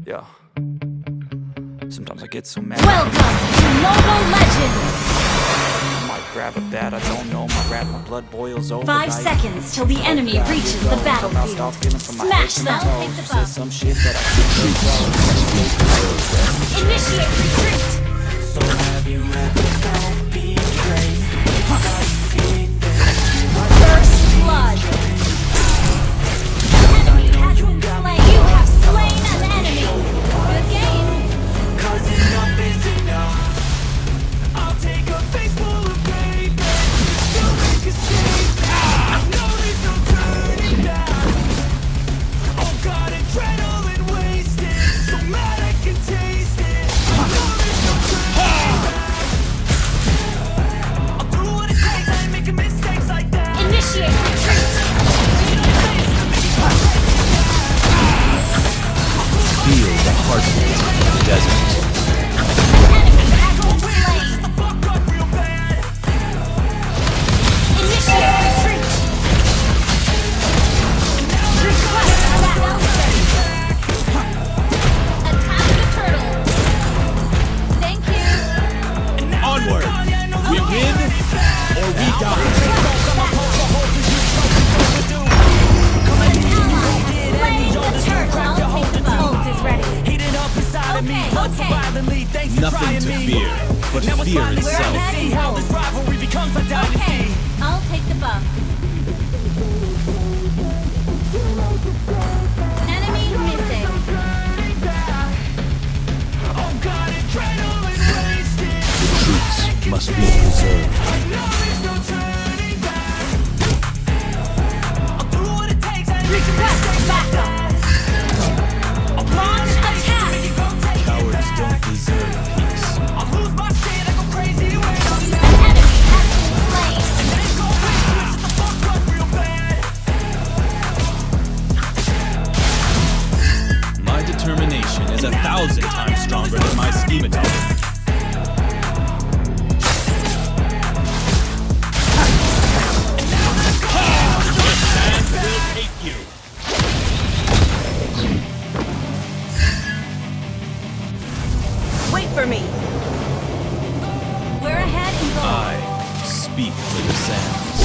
Yeah. Sometimes I get so mad. Welcome to Mobile Legends! I might grab a bat, I don't know. My rap, my blood boils over. 5 seconds till the enemy reaches the battlefield. Smash them! Says some shit that I can't. Initiate retreat! So have you ever felt betrayed? First blood! Enemy has been slain! You have slain an enemy! Good game! Cause enough is enough. I'll take a face full of pain. Still make a statement. I know there's no turning back. Oh God, adrenaline wasted. So mad I can taste it. I know there's no turning back. I'll do what it takes. I ain't making mistakes like that. Initiate retreat! Feel the heartbeat of the desert. Enemy has been slain! Initiate retreat! Request backup! Attack the turtle! Thank you! Onward! We win or we die. Nothing to fear, but fear itself. Okay, I'll take the buff. Enemy missing. The troops must be preserved. Request backup. Launch attack. Cowards don't deserve peace. An enemy has been slain. My determination is 1,000 times stronger than my schematology. And will take you. Wait for me. We're ahead in goal. I speak for the sands.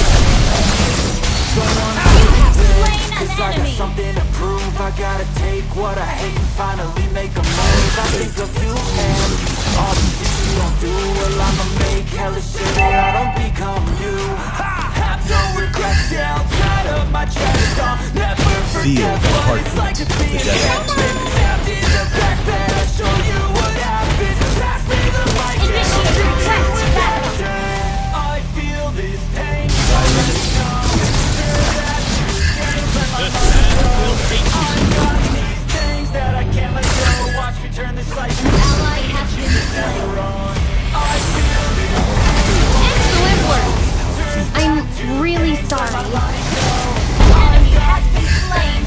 You have slain an I got enemy. something to prove. I gotta take what I hate and finally make a move. I think of you and all the things you don't do. Well, I'ma make hella sure that I don't become you. Have no regrets, yeah, I'll tie up my chest. I'll never Feel forget the what it's heartbeat like to of be the a desert. stabbed in the back bed. I'll show you what happens. Pass me the mic and I'll Initiate show you request what backup. happens. I feel this pain. The sands will take you. Things that I can't let go. Watch me turn this life Ally has been slain. I feel this. Excellent work. I'm really sorry. Enemy has been slain.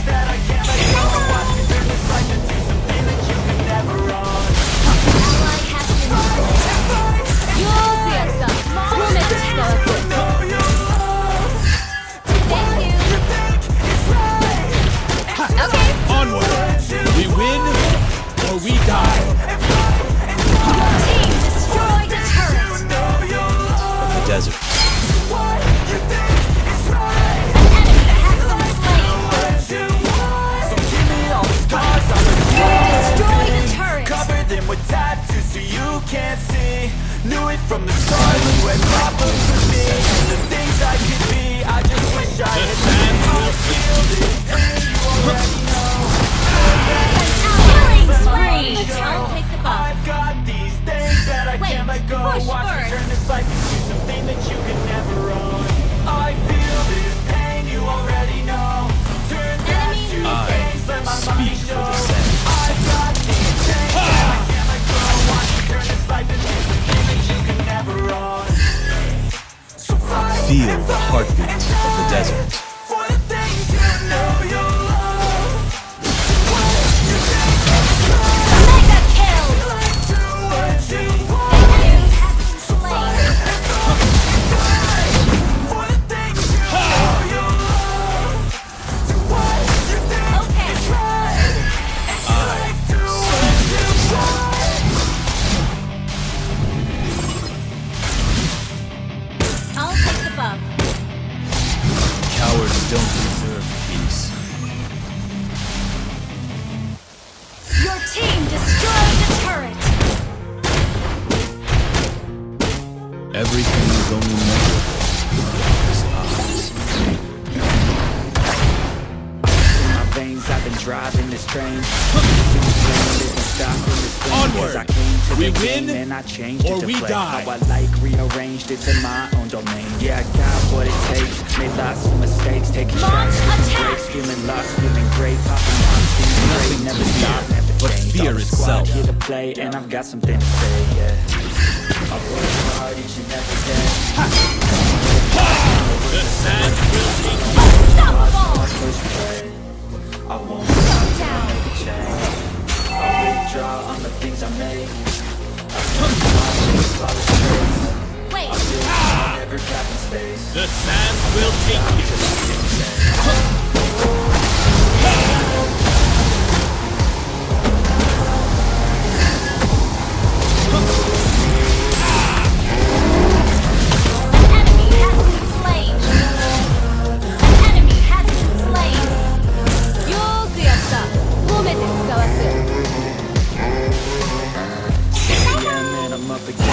Everything is only measurable by his eyes. In my veins, I've been driving this train. Onward! We win, and I changed or it to we play die. how I like, rearranged it to my own domain. Yeah, I got what it takes. Made lots of mistakes, taking shots, taking breaks, feeling lost, feeling great, popping off, feeling great. Never stop, never but change. fear All the squad itself. here to play, and I've got something to say. Yeah, I work hard each and every day. The sand will take you. Unstoppable! I push play. I won't stop till I make a change. I withdraw on the things I make. I turn my things follow straight. Wait! I feel I never cap in space. The sand will take you. Till I get insane. An enemy has been slain! An enemy has been slain! よーくやった。褒めて使わす。 Again, and I'm up again.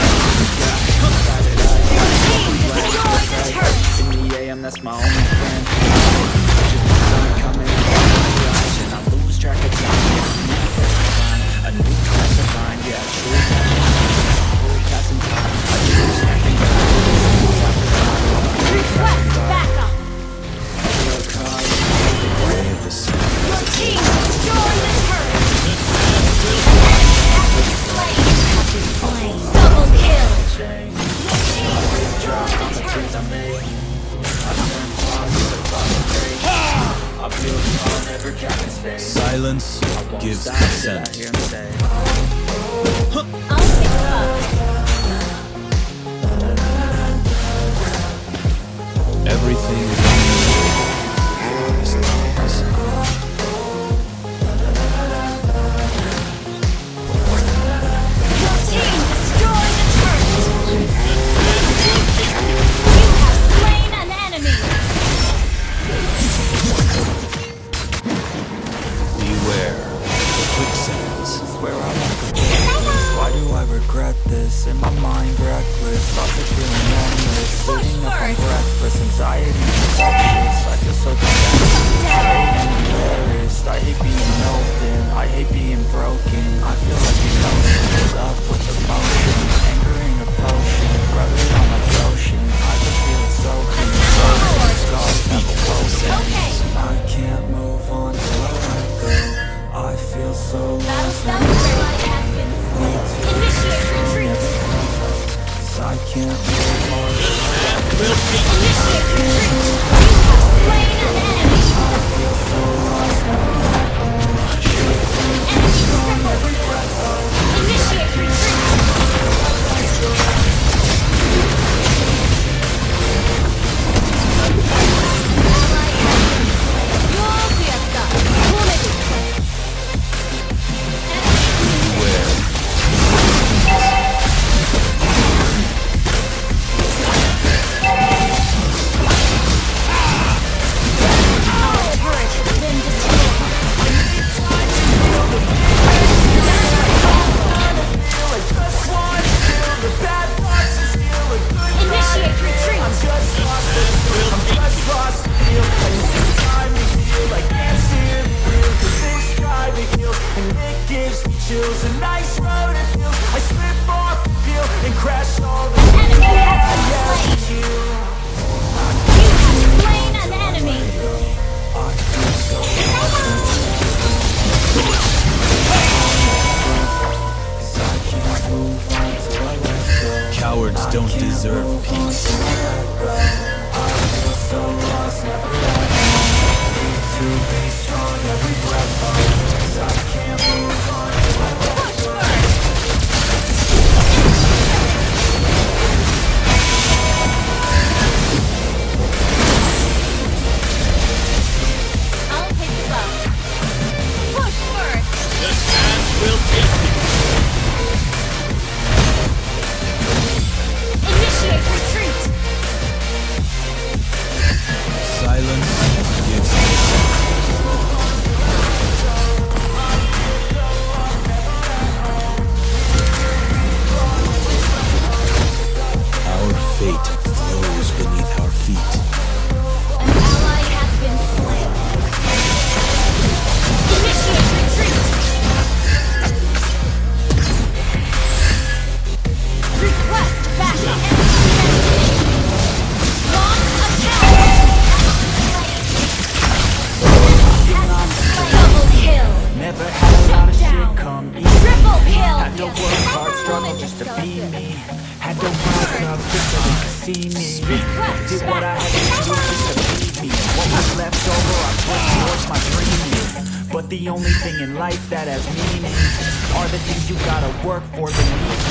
Destroy the turret! In the AM, that's my only friend. Just the sun coming in my eyes, and I lose track of time. A new class of mine, yeah, true passion. Passing time, I choose snapping Request backup! work hard. Your team destroyed the turret! Has been slain! Double kill! Change. Withdraw on the things I make. I turn flaws into follow great. I feel I'll never cap in space. Silence I won't gives stop till I consent. hear 'em say. I'll pick up. Everything is only measurable by his eyes. Your team destroyed the turret! You have slain an enemy! Beware the quicksands. Swear I won't forget this. Why do I regret this? In my mind reckless, thoughts are feeling endless. Sitting up, I'm breathless, anxiety infectious. I feel so defenseless and embarrassed. I hate being open, I hate being broken. I feel like the ocean is up with emotion. Angering a potion, rub it on my ocean. I just feel it soaking, soaking. Scars never woven. Okay. I can't move on till I let go. I feel so Battle lost. stuff has been slain. Initiate retreat! I can't move on. Initiate retreat! You have slain an enemy! see me. Did what I had to do just to feed me, and what was left over I put towards my dreaming. But the only thing in life that has meaning are the things you gotta work for beneath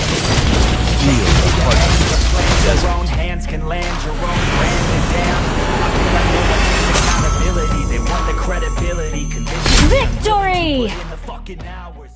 you. Your own hands can land your own brand and down. I feel like no one takes accountability. They want the credibility. Victory! In the fucking hours.